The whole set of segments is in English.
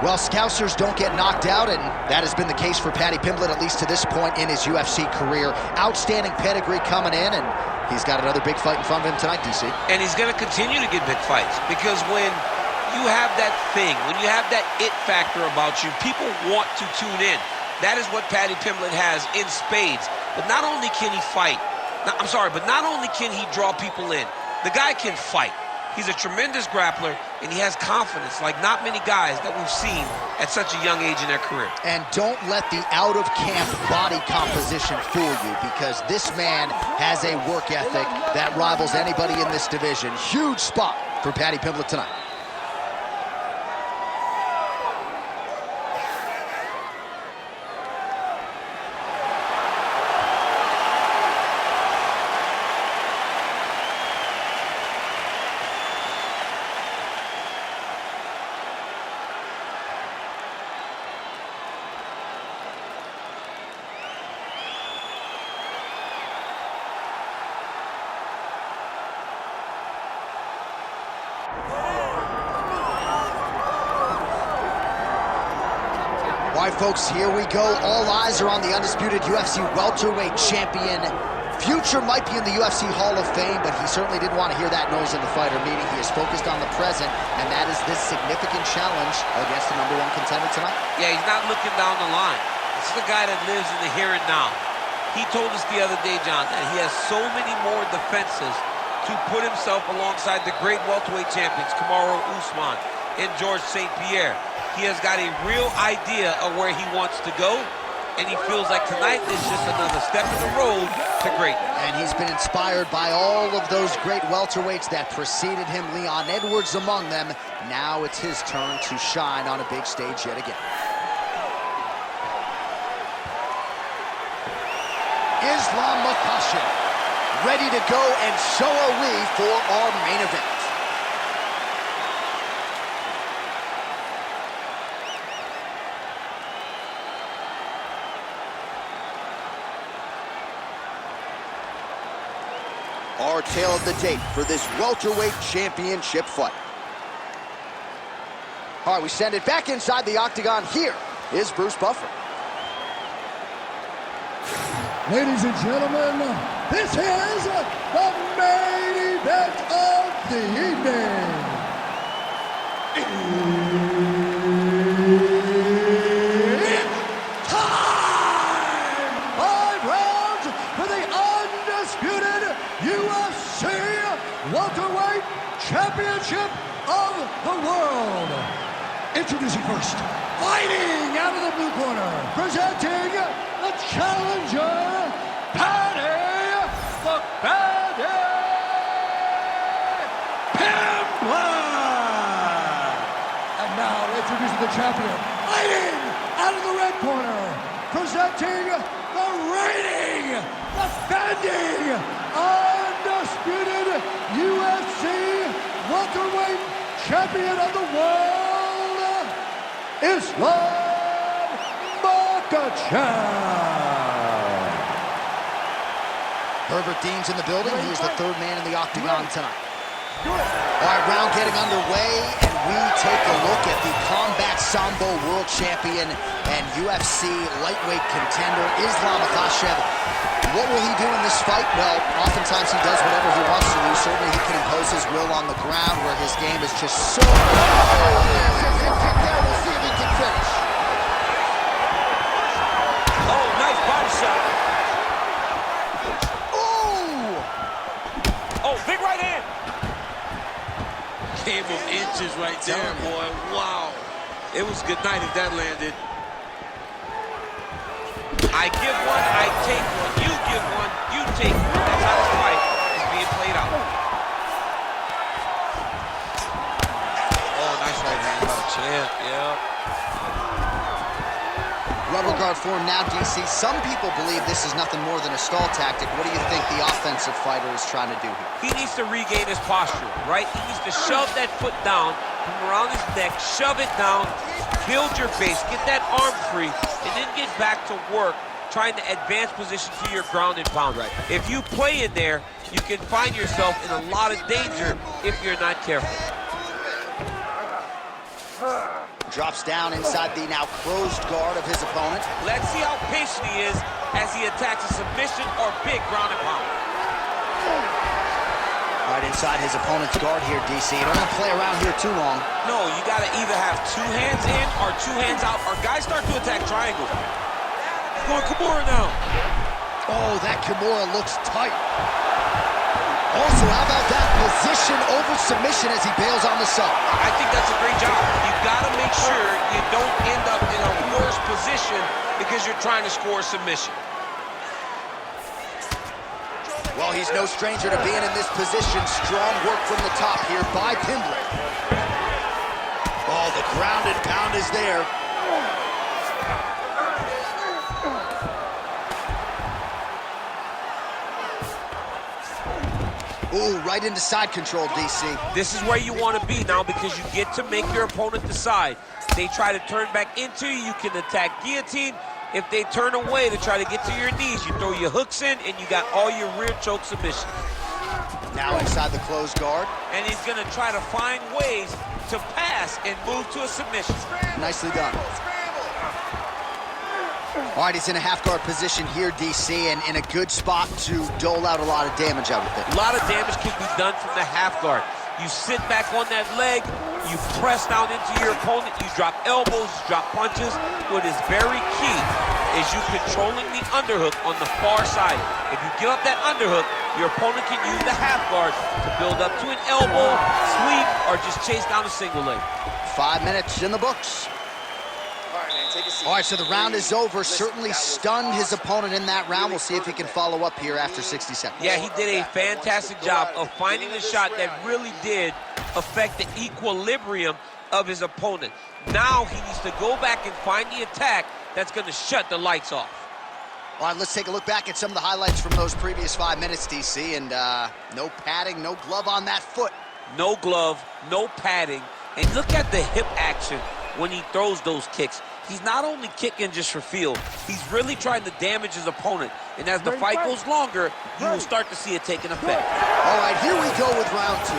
Well, Scousers don't get knocked out, and that has been the case for Paddy Pimblett, at least to this point in his UFC career. Outstanding pedigree coming in, and he's got another big fight in front of him tonight, DC. And he's going to continue to get big fights, because when you have that thing, when you have that it factor about you, people want to tune in. That is what Paddy Pimblett has in spades. But not only can he fight, but not only can he draw people in, the guy can fight. He's a tremendous grappler, and he has confidence like not many guys that we've seen at such a young age in their career. And don't let the out-of-camp body composition fool you, because this man has a work ethic that rivals anybody in this division. Huge spot for Paddy Pimblett tonight. All right, folks, here we go. All eyes are on the undisputed UFC welterweight champion. Future might be in the UFC Hall of Fame, but he certainly didn't want to hear that noise in the fighter meeting. He is focused on the present, and that is this significant challenge against the #1 contender tonight. Yeah, he's not looking down the line. This is the guy that lives in the here and now. He told us the other day, John, that he has so many more defenses to put himself alongside the great welterweight champions, Kamaru Usman and George St. Pierre. He has got a real idea of where he wants to go, and he feels like tonight is just another step in the road to greatness. And he's been inspired by all of those great welterweights that preceded him, Leon Edwards among them. Now it's his turn to shine on a big stage yet again. Islam Makhachev, ready to go, and so are we for our main event. Our tale of the tape for this welterweight championship fight. All right, we send it back inside the octagon. Here is Bruce Buffer. Ladies and gentlemen, this is the main event of the evening. It's time! 5 rounds for the undisputed UFC Welterweight Championship of the World. Introducing first, fighting out of the blue corner, presenting the challenger, Paddy Pimblett. And now introducing the champion, fighting out of the red corner, presenting the reigning, defending, undisputed UFC welterweight champion of the world, Islam Makhachev. Herbert Dean's in the building. He is the third man in the octagon tonight. All right, round getting underway, and we take a look at the Combat Sambo world champion and UFC lightweight contender, Islam Makhachev. What will he do in this fight? Well, oftentimes he does whatever he wants to do. Certainly he can impose his will on the ground, where his game is just so... We'll see if he can finish. Oh, nice body shot. Oh, big right hand. Game of inches right there, boy. Wow. It was good night if that landed. I give one, I take one. You give one, you take one. That's how this fight is being played out. Oh, nice right hand by the champ. Yeah. Rubber guard form now, DC. Some people believe this is nothing more than a stall tactic. What do you think the offensive fighter is trying to do here? He needs to regain his posture, right? He needs to shove that foot down from around his neck, shove it down, build your base, get that arm free, and then get back to work trying to advance position to your ground and pound. Right. If you play in there, you can find yourself in a lot of danger if you're not careful. Drops down inside the now closed guard of his opponent. Let's see how patient he is as he attacks a submission or big ground and pound. Right inside his opponent's guard here, DC. You don't want to play around here too long. No, you got to either have 2 hands in or 2 hands out, or guys start to attack triangles. Going Kimura now. Oh, that Kimura looks tight. Also, how about that position over submission as he bails on the sub? I think that's a great job. You've got to make sure you don't end up in a worse position because you're trying to score a submission. Well, he's no stranger to being in this position. Strong work from the top here by Pimblett. Oh, the ground and pound is there. Ooh, right into side control, DC. This is where you want to be now because you get to make your opponent decide. They try to turn back into you, you can attack guillotine. If they turn away to try to get to your knees, you throw your hooks in and you got all your rear choke submissions. Now inside the closed guard. And he's going to try to find ways to pass and move to a submission. Nicely done. All right, he's in a half guard position here, DC, and in a good spot to dole out a lot of damage, I would think. A lot of damage can be done from the half guard. You sit back on that leg, you press down into your opponent, you drop elbows, you drop punches. What is very key is you controlling the underhook on the far side. If you give up that underhook, your opponent can use the half guard to build up to an elbow, sweep, or just chase down a single leg. 5 minutes in the books. All right, so the round is over. Certainly stunned his opponent in that round. We'll see if he can follow up here after 60 seconds. Yeah, he did a fantastic job of finding the shot that really did affect the equilibrium of his opponent. Now he needs to go back and find the attack that's going to shut the lights off. All right, let's take a look back at some of the highlights from those previous 5 minutes, DC. And no padding, no glove on that foot. No glove, no padding. And look at the hip action when he throws those kicks. He's not only kicking just for feel, he's really trying to damage his opponent. And as the fight goes longer, you will start to see it take an effect. All right, here we go with round 2.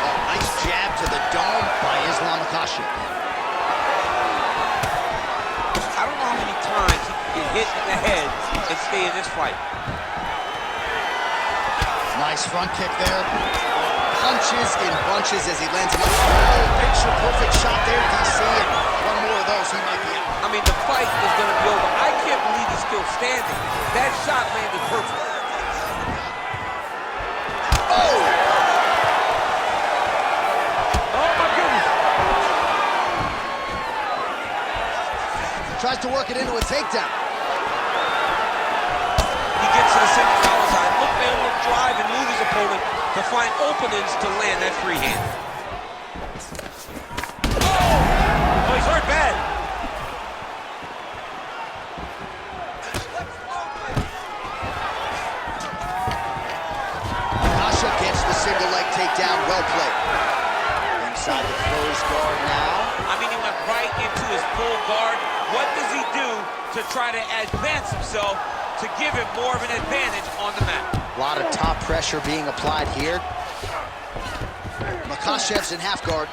Oh, nice jab to the dome by Makhachev. I don't know how many times he can get hit in the head and stay in this fight. Nice front kick there. Punches in bunches as he lands another picture-perfect shot there, DC, and one more of those, he might be out. I mean, the fight is going to be over. I can't believe he's still standing. That shot landed perfect. Oh! Oh, my goodness. Tries to work it into a takedown. He gets to the single power side. Look, man, look, drive and move his opponent to find openings to land that free hand. Oh, he's hurt bad. Makhachev gets the single leg takedown. Well played. Inside the closed guard now. I mean, he went right into his full guard. What does he do to try to advance himself to give him more of an advantage on the mat? A lot of top pressure being applied here. Makhachev's in half guard.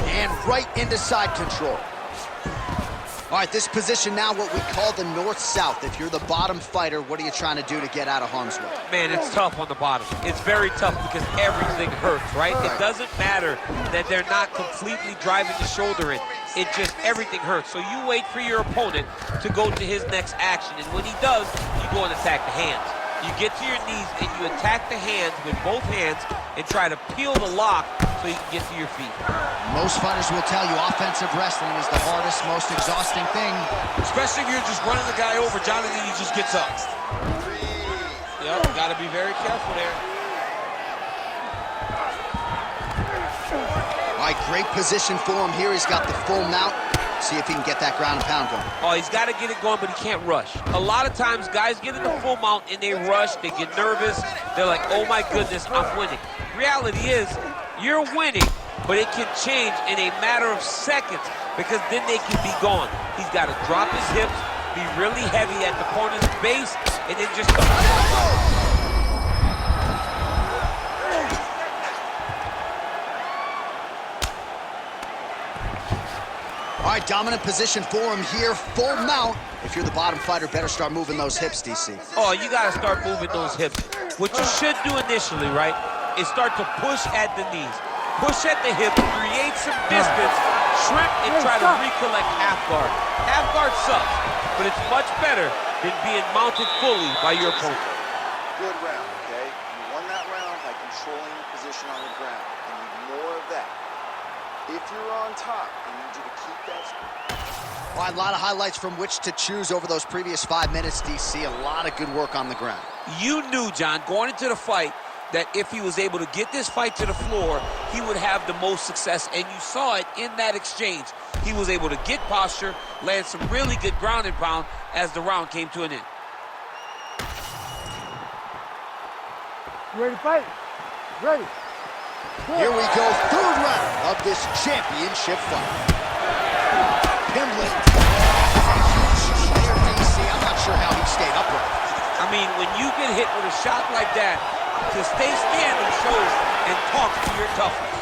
And right into side control. All right, this position now, what we call the north-south. If you're the bottom fighter, what are you trying to do to get out of harm's way? Man, it's tough on the bottom. It's very tough because everything hurts, right? It doesn't matter that they're not completely driving the shoulder in. It just, everything hurts. So you wait for your opponent to go to his next action. And when he does, you go and attack the hands. You get to your knees and you attack the hands with both hands and try to peel the lock so you can get to your feet. Most fighters will tell you offensive wrestling is the hardest, most exhausting thing. Especially if you're just running the guy over. Jonathan, he just gets up. Yep, got to be very careful there. All right, great position for him here. He's got the full mount. See if he can get that ground and pound going. Oh, he's got to get it going, but he can't rush. A lot of times, guys get in the full mount and they rush, they get nervous. They're like, oh my goodness, I'm winning. Reality is, you're winning, but it can change in a matter of seconds because then they can be gone. He's got to drop his hips, be really heavy at the opponent's base, and then just go. All right, dominant position for him here, full mount. If you're the bottom fighter, better start moving those hips, DC. Oh, you got to start moving those hips. What you should do initially, right, is start to push at the knees. Push at the hips, create some distance, shrimp, and try to recollect half guard. Half guard sucks, but it's much better than being mounted fully by your opponent. Good round, okay? You won that round by controlling the position on the ground. You need more of that. If you're on top, I need you to keep that. All right, a lot of highlights from which to choose over those previous 5 minutes, DC. A lot of good work on the ground. You knew, John, going into the fight, that if he was able to get this fight to the floor, he would have the most success, and you saw it in that exchange. He was able to get posture, land some really good ground and pound as the round came to an end. You ready to fight? Ready. Here we go, third round of this championship fight. Pimblett, huge there, DC. I'm not sure how he stayed upright. I mean, when you get hit with a shot like that, to stay standing shows and talks to your toughness.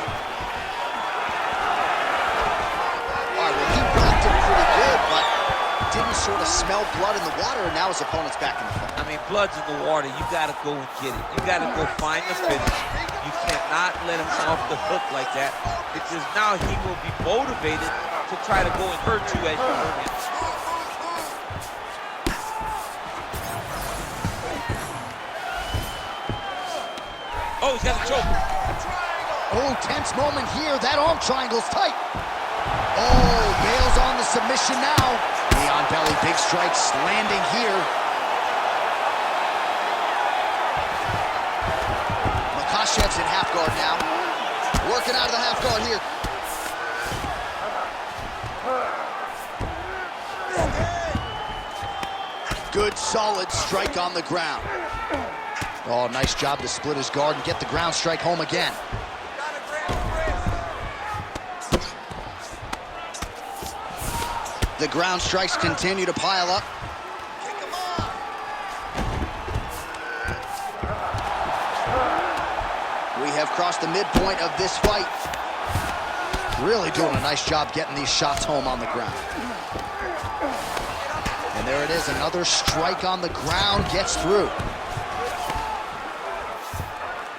All right, well, he blocked him pretty good, but didn't sort of smell blood in the water, and now his opponent's back in the fight. I mean, blood's in the water. You got to go and get it. You got to go find the finish. You cannot let him off the hook like that, because now he will be motivated to try to go and hurt you as you hurt him. Oh, he's got a choke. Oh, tense moment here. That arm triangle's tight. Oh, bails on the submission now. Knee on belly, big strikes landing here. Makhachev's in half guard now. Working out of the half guard here. Good, solid strike on the ground. Oh, nice job to split his guard and get the ground strike home again. The ground strikes continue to pile up. We have crossed the midpoint of this fight. Really doing a nice job getting these shots home on the ground. And there it is, another strike on the ground gets through.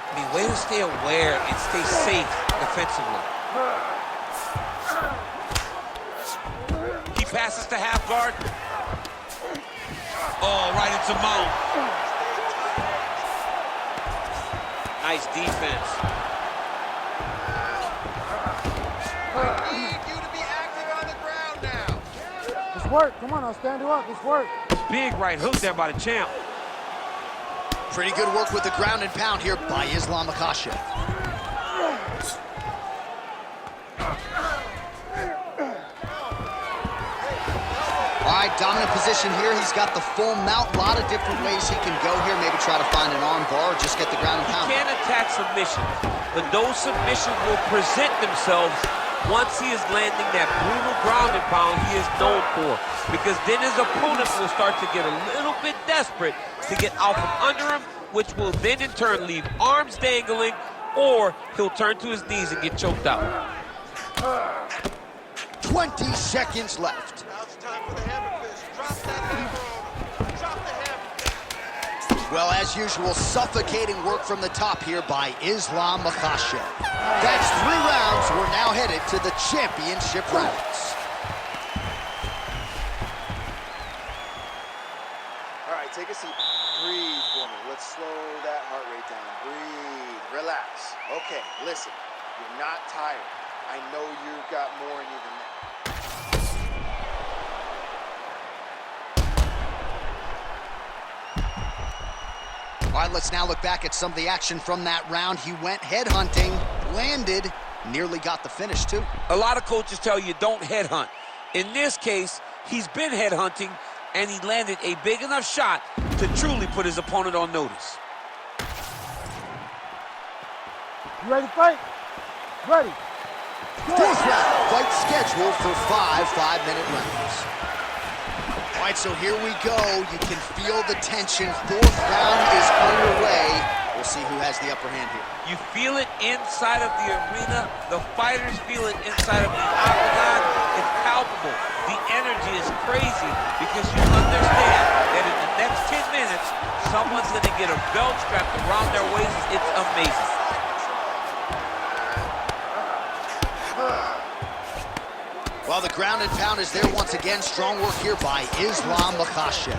I mean, way to stay aware and stay safe defensively. He passes to half guard. Oh, right into mount. Nice defense. I need you to be active on the ground now. Let's work. Come on, I'll stand you up. Let's work. Big right hook there by the champ. Pretty good work with the ground and pound here by Islam Makhachev. All right, dominant position here. He's got the full mount. A lot of different ways he can go here. Maybe try to find an arm bar or just get the ground and pound. He can't attack submissions, but those submissions will present themselves once he is landing that brutal ground and pound he is known for. Because then his opponent will start to get a little bit desperate to get out from under him, which will then in turn leave arms dangling, or he'll turn to his knees and get choked out. 20 seconds left. Now it's time for the hammer fist. Drop that hammer. Drop the hammer. Well, as usual, suffocating work from the top here by Islam Makhachev. That's 3 rounds. We're now headed to the championship rounds. All right, take a seat. Breathe for me. Let's slow that heart rate down. Breathe. Relax. Okay, listen. You're not tired. I know you've got more in you than that. All right, let's now look back at some of the action from that round. He went headhunting, landed, nearly got the finish, too. A lot of coaches tell you don't headhunt. In this case, he's been headhunting, and he landed a big enough shot to truly put his opponent on notice. You ready to fight? Ready. Fourth round, fight scheduled for 5 5-minute rounds. All right, so here we go. You can feel the tension. Fourth round is underway. We'll see who has the upper hand here. You feel it inside of the arena. The fighters feel it inside of the octagon. It's palpable. The energy is crazy because you understand that in the next 10 minutes, someone's going to get a belt strapped around their waist. It's amazing. Well, the ground and pound is there once again. Strong work here by Islam Makhachev.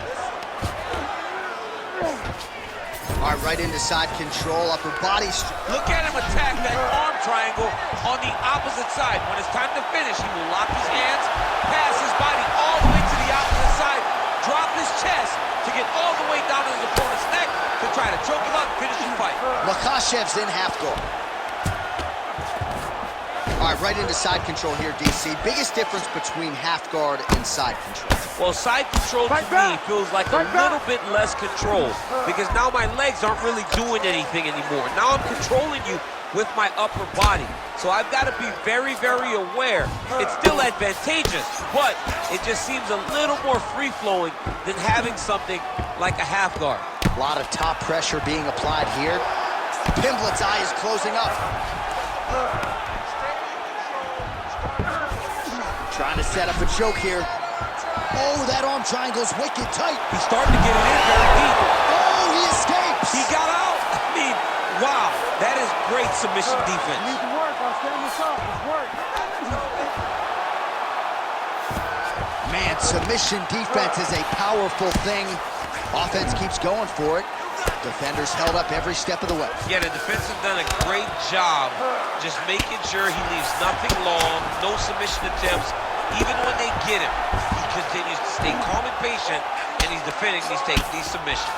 All right, right into side control, upper body. Look at him attack that arm triangle on the opposite side. When it's time to finish, he will lock his hands, pass his body all the way to the opposite side, drop his chest to get all the way down to his opponent's neck to try to choke him out and finish the fight. Makhachev's in half guard. All right, right into side control here, DC. Biggest difference between half guard and side control? Well, side control to me feels like a little bit less control because now my legs aren't really doing anything anymore. Now I'm controlling you with my upper body. So I've got to be very, very aware. It's still advantageous, but it just seems a little more free-flowing than having something like a half guard. A lot of top pressure being applied here. Pimblett's eye is closing up. Trying to set up a choke here. Oh, that arm triangle's wicked tight. He's starting to get it in very deep. Oh, he escapes. He got out. I mean, wow, that is great submission defense. You need to work. I'll stand this up. It's work. Man, submission defense is a powerful thing. Offense keeps going for it. Defenders held up every step of the way. Yeah, the defense has done a great job just making sure he leaves nothing long, no submission attempts. Even when they get him, he continues to stay calm and patient, and he's defending these submissions.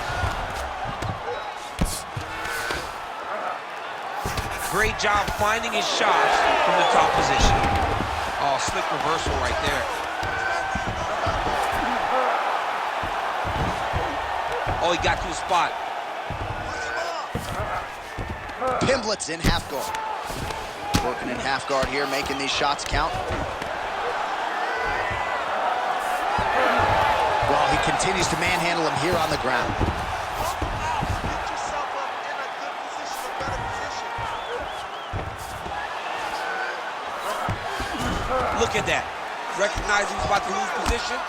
Great job finding his shots from the top position. Oh, slick reversal right there. Oh, he got to his spot. Pimblett's in half guard. Working in half guard here, making these shots count. Well, he continues to manhandle him here on the ground. Get yourself up in a good position, a better position. Look at that. Recognizing he's about to lose position.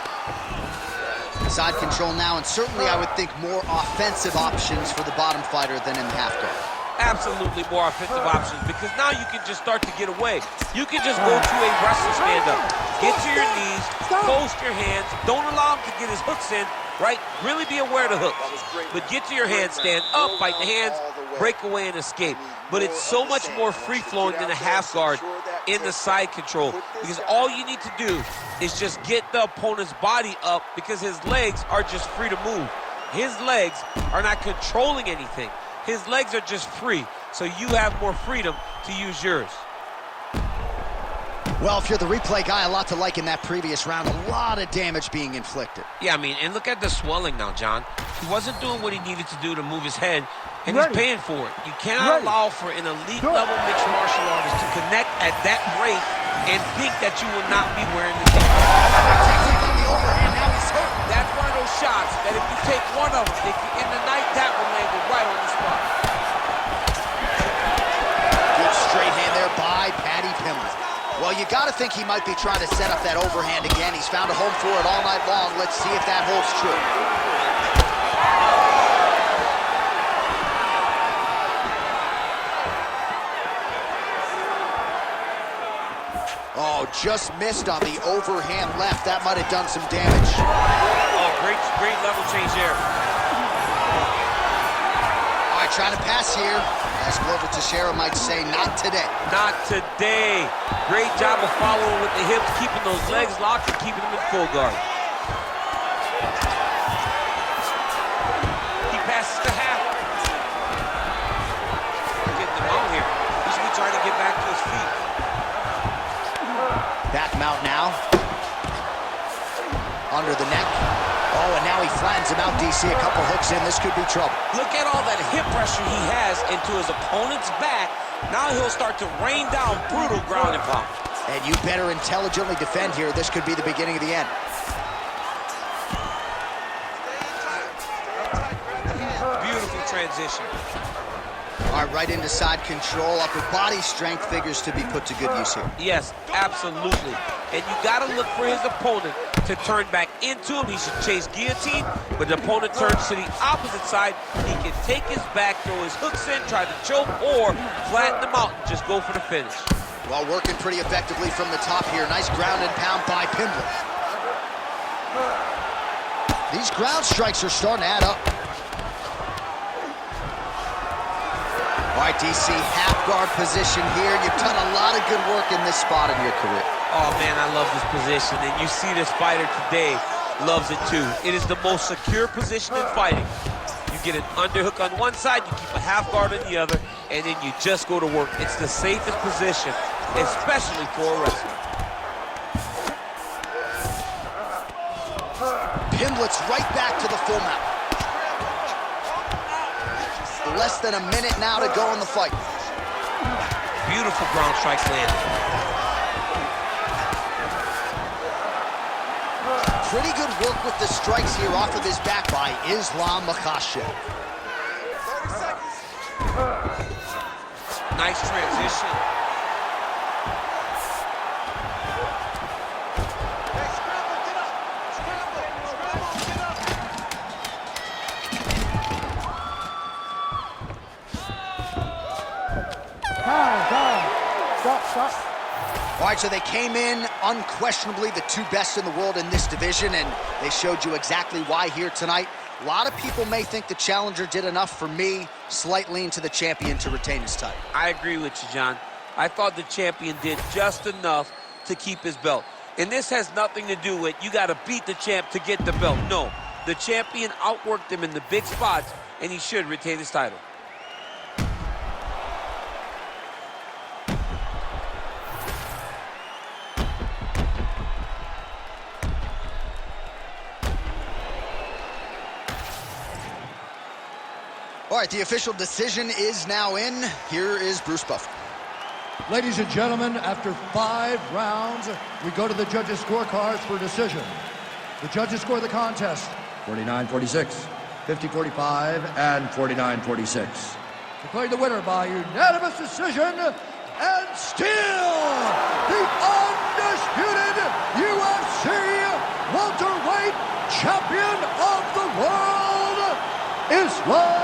Side control now, and certainly I would think more offensive options for the bottom fighter than in the half guard. Absolutely more offensive options because now you can just start to get away. You can just go to a wrestling stand-up. Get to your knees, post your hands, don't allow him to get his hooks in, right? Really be aware of the hooks. But get to your handstand, up, fight the hands, break away and escape. But it's so much more free-flowing than a half guard in the side control because all you need to do is just get the opponent's body up because his legs are just free to move. His legs are not controlling anything. His legs are just free, so you have more freedom to use yours. Well, if you're the replay guy, a lot to like in that previous round. A lot of damage being inflicted. Yeah, I mean, and look at the swelling now, John. He wasn't doing what he needed to do to move his head, and he's paying for it. You cannot allow for an elite-level mixed martial artist to connect at that rate and think that you will not be wearing the game. That's one of those shots that if you take one of them, in the night, that will land it right on the spot. Good straight hand there by Paddy Pimblett. Well, you got to think he might be trying to set up that overhand again. He's found a home for it all night long. Let's see if that holds true. Oh, just missed on the overhand left. That might have done some damage. Oh, great level change there. All right, trying to pass here. As Glover Teixeira might say, not today. Not today. Great job of following with the hips, keeping those legs locked and keeping them in full guard. He passes the half. Getting him out here. He should be trying to get back to his feet. Back him out now. under the neck. Oh, and now he flattens him out, DC. A couple hooks in. This could be trouble. Look at all that hip pressure he has into his opponent's back. Now he'll start to rain down brutal ground and pound. And you better intelligently defend here. This could be the beginning of the end. Beautiful transition. All right, right into side control. Upper body strength figures to be put to good use here. Yes, absolutely. And you got to look for his opponent to turn back into him. He should chase guillotine, but the opponent turns to the opposite side. He can take his back, throw his hooks in, try to choke, or flatten him out and just go for the finish. Well, working pretty effectively from the top here. Nice ground and pound by Pimblett. These ground strikes are starting to add up. All right, DC, half guard position here. You've done a lot of good work in this spot in your career. Oh, man, I love this position, and you see this fighter today loves it too. It is the most secure position in fighting. You get an underhook on one side, you keep a half guard on the other, and then you just go to work. It's the safest position, especially for a wrestler. Pimblett's right back to the full mount. Less than a minute now to go in the fight. Beautiful ground strike landing. Pretty good work with the strikes here off of his back by Makhachev. Nice transition. Stop. All right, so they came in unquestionably the two best in the world in this division, and they showed you exactly why here tonight. A lot of people may think the challenger did enough. For me, slight lean to the champion to retain his title. I agree with you, John. I thought the champion did just enough to keep his belt. And this has nothing to do with you got to beat the champ to get the belt. No, the champion outworked him in the big spots, and he should retain his title. All right, the official decision is now in. Here is Bruce Buffer. Ladies and gentlemen, after 5 rounds, we go to the judges' scorecards for decision. The judges score the contest 49-46, 50-45, and 49-46. Declared the winner by unanimous decision, and still the undisputed UFC welterweight champion of the world, Islam